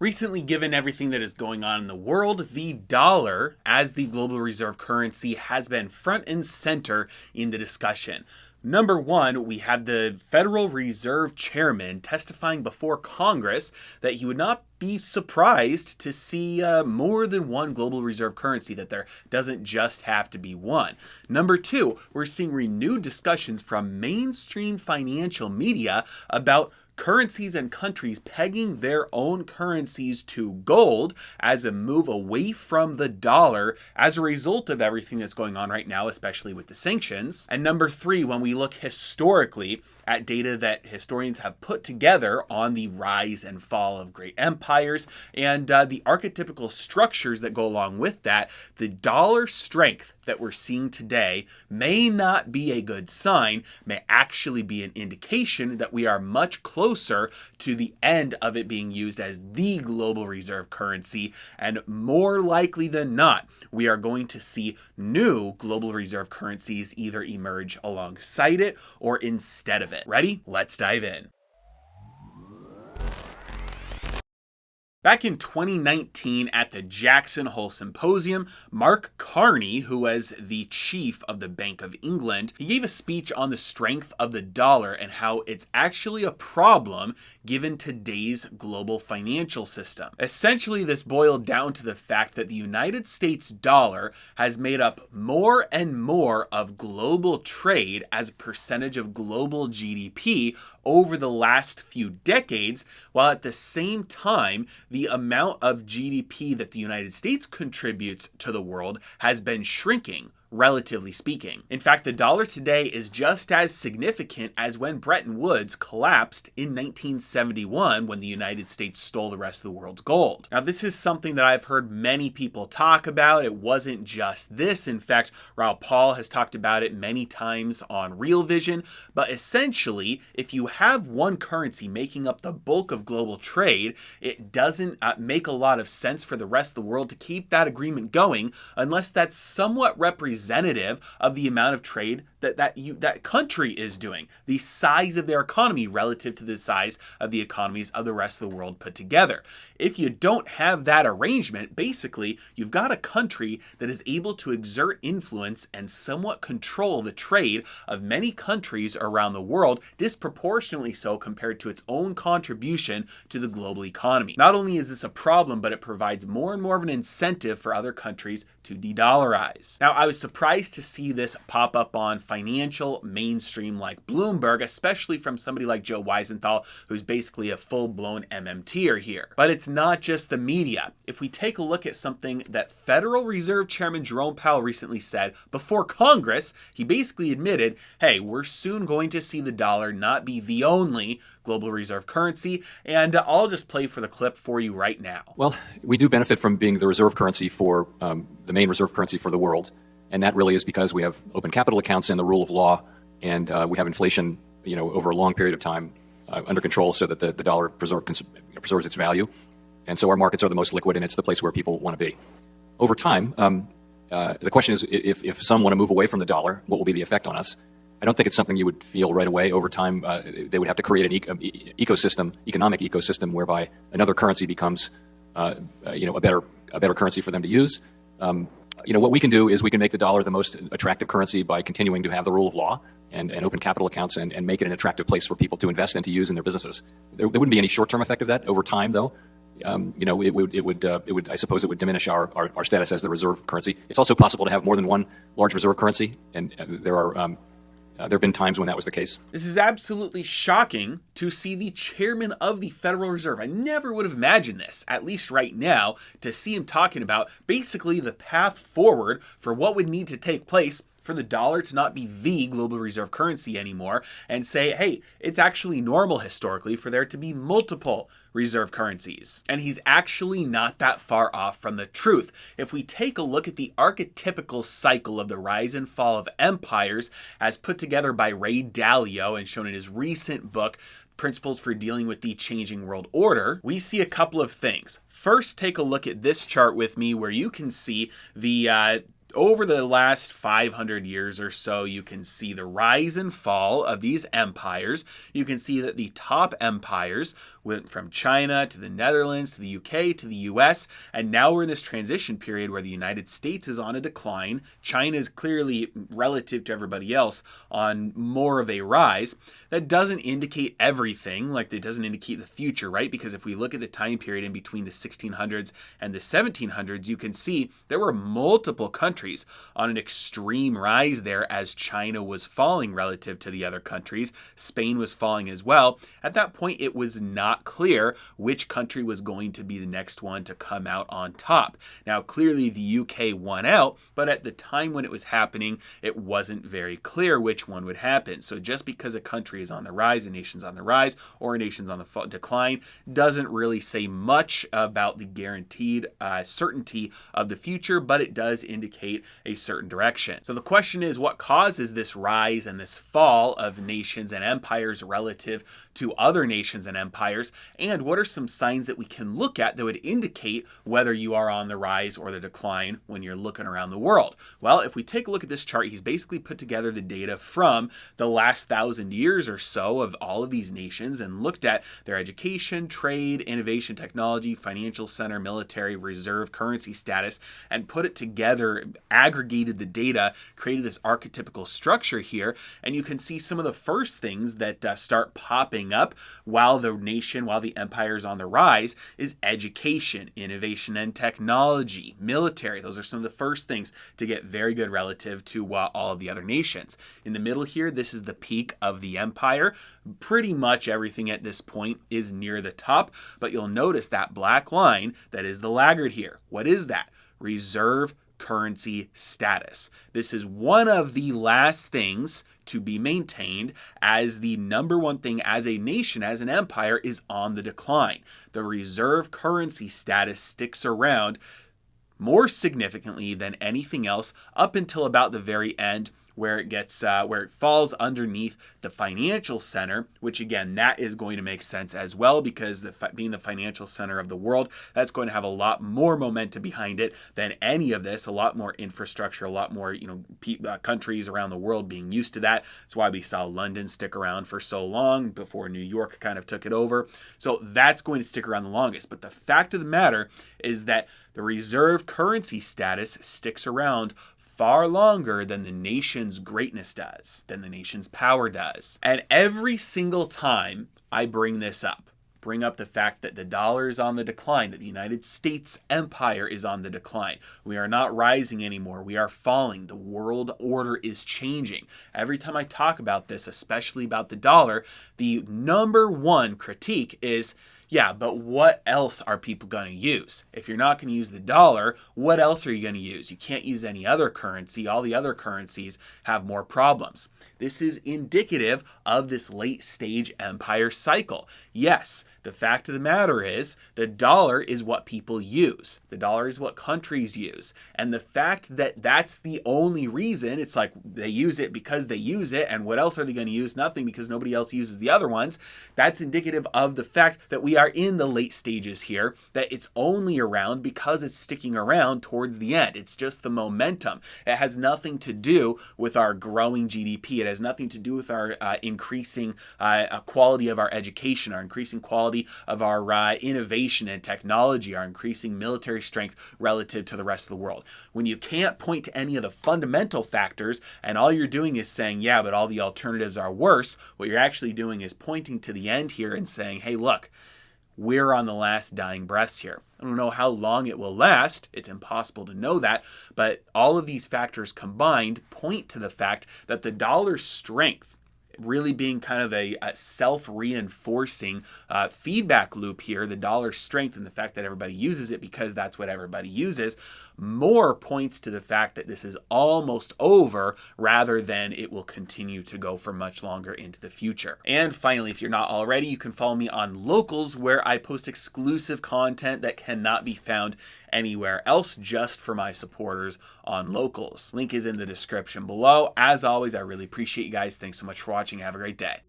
Recently, given everything that is going on in the world, the dollar as the global reserve currency has been front and center in the discussion. Number one, we had the Federal Reserve Chairman testifying before Congress that he would not be surprised to see more than one global reserve currency, that there doesn't just have to be one. Number two, we're seeing renewed discussions from mainstream financial media about currencies and countries pegging their own currencies to gold as a move away from the dollar as a result of everything that's going on right now, especially with the sanctions. And number three, when we look historically at data that historians have put together on the rise and fall of great empires and the archetypical structures that go along with that, the dollar strength that we're seeing today may not be a good sign, may actually be an indication that we are much closer to the end of it being used as the global reserve currency, and more likely than not, we are going to see new global reserve currencies either emerge alongside it or instead of it. Ready? Let's dive in. Back in 2019 at the Jackson Hole Symposium, Mark Carney, who was the chief of the Bank of England, he gave a speech on the strength of the dollar and how it's actually a problem given today's global financial system. Essentially, this boiled down to the fact that the United States dollar has made up more and more of global trade as a percentage of global GDP over the last few decades, while at the same time, the amount of GDP that the United States contributes to the world has been shrinking, relatively speaking. In fact, the dollar today is just as significant as when Bretton Woods collapsed in 1971 when the United States stole the rest of the world's gold. Now, this is something that I've heard many people talk about. It wasn't just this. In fact, Jerome Powell has talked about it many times on Real Vision. But essentially, if you have one currency making up the bulk of global trade, it doesn't make a lot of sense for the rest of the world to keep that agreement going unless that's somewhat representative of the amount of trade that country is doing, the size of their economy relative to the size of the economies of the rest of the world put together. If you don't have that arrangement, basically, you've got a country that is able to exert influence and somewhat control the trade of many countries around the world, disproportionately so compared to its own contribution to the global economy. Not only is this a problem, but it provides more and more of an incentive for other countries to de-dollarize. Now, I was surprised to see this pop up on financial mainstream like Bloomberg, especially from somebody like Joe Weisenthal, who's basically a full-blown MMTer here. But it's not just the media. If we take a look at something that Federal Reserve Chairman Jerome Powell recently said before Congress, he basically admitted, hey, we're soon going to see the dollar not be the only global reserve currency, and I'll just play for the clip for you right now. Well, we do benefit from being the reserve currency for the main reserve currency for the world. And that really is because we have open capital accounts and the rule of law, and we have inflation, over a long period of time under control, so that the dollar preserves its value. And so our markets are the most liquid, and it's the place where people want to be. Over time, the question is, if some want to move away from the dollar, what will be the effect on us? I don't think it's something you would feel right away. Over time, they would have to create an economic ecosystem, whereby another currency becomes, a better currency for them to use. What we can do is we can make the dollar the most attractive currency by continuing to have the rule of law and open capital accounts and make it an attractive place for people to invest and to use in their businesses. There wouldn't be any short-term effect of that. Over time, though, I suppose it would diminish our status as the reserve currency. It's also possible to have more than one large reserve currency, and there have been times when that was the case. This is absolutely shocking to see the chairman of the Federal Reserve. I never would have imagined this, at least right now, to see him talking about basically the path forward for what would need to take place for the dollar to not be the global reserve currency anymore, and say, hey, it's actually normal historically for there to be multiple reserve currencies. And he's actually not that far off from the truth. If we take a look at the archetypical cycle of the rise and fall of empires as put together by Ray Dalio and shown in his recent book, Principles for Dealing with the Changing World Order, we see a couple of things. First, take a look at this chart with me where you can see the over the last 500 years or so, you can see the rise and fall of these empires. You can see that the top empires went from China to the Netherlands to the UK to the US, and now we're in this transition period where the United States is on a decline. China is clearly, relative to everybody else, on more of a rise. That doesn't indicate everything, like it doesn't indicate the future, right? Because if we look at the time period in between the 1600s and the 1700s, you can see there were multiple countries on an extreme rise there as China was falling relative to the other countries. Spain was falling as well. At that point, it was not clear which country was going to be the next one to come out on top. Now, clearly the UK won out, but at the time when it was happening, it wasn't very clear which one would happen. So just because a country is on the rise, a nation's on the rise, or a nation's on the decline, doesn't really say much about the guaranteed certainty of the future, but it does indicate a certain direction. So the question is, what causes this rise and this fall of nations and empires relative to other nations and empires? And what are some signs that we can look at that would indicate whether you are on the rise or the decline when you're looking around the world? Well, if we take a look at this chart, he's basically put together the data from the last 1,000 years or so of all of these nations and looked at their education, trade, innovation, technology, financial center, military, reserve, currency status, and put it together, aggregated the data, created this archetypical structure here, and you can see some of the first things that start popping up while the empire is on the rise is education, innovation and technology, military. Those are some of the first things to get very good relative to all of the other nations. In the middle here, this is the peak of the empire. Pretty much everything at this point is near the top, but you'll notice that black line that is the laggard here. What is that? Reserve currency status. This is one of the last things to be maintained as the number one thing as a nation, as an empire, is on the decline. The reserve currency status sticks around more significantly than anything else up until about the very end, where it falls underneath the financial center, which again, that is going to make sense as well, because being the financial center of the world, that's going to have a lot more momentum behind it than any of this, a lot more infrastructure, a lot more countries around the world being used to that. That's why we saw London stick around for so long before New York kind of took it over. So that's going to stick around the longest. But the fact of the matter is that the reserve currency status sticks around far longer than the nation's greatness does, than the nation's power does. And every single time I bring up the fact that the dollar is on the decline, that the United States empire is on the decline. We are not rising anymore. We are falling. The world order is changing. Every time I talk about this, especially about the dollar, the number one critique is, yeah, but what else are people going to use? If you're not going to use the dollar, what else are you going to use? You can't use any other currency. All the other currencies have more problems. This is indicative of this late stage empire cycle. Yes, the fact of the matter is the dollar is what people use. The dollar is what countries use. And the fact that that's the only reason, it's like they use it because they use it, and what else are they going to use? Nothing, because nobody else uses the other ones. That's indicative of the fact that we are in the late stages here, that it's only around because it's sticking around towards the end. It's just the momentum. It has nothing to do with our growing GDP. It has nothing to do with our increasing quality of our education, our increasing quality of our innovation and technology, our increasing military strength relative to the rest of the world. When you can't point to any of the fundamental factors and all you're doing is saying, yeah, but all the alternatives are worse, what you're actually doing is pointing to the end here and saying, hey, look, we're on the last dying breaths here. I don't know how long it will last. It's impossible to know that. But all of these factors combined point to the fact that the dollar's strength, really being kind of a self-reinforcing feedback loop here, the dollar's strength and the fact that everybody uses it because that's what everybody uses, more points to the fact that this is almost over rather than it will continue to go for much longer into the future. And finally, if you're not already, you can follow me on Locals, where I post exclusive content that cannot be found anywhere else, just for my supporters on Locals. Link is in the description below. As always, I really appreciate you guys. Thanks so much for watching. Have a great day.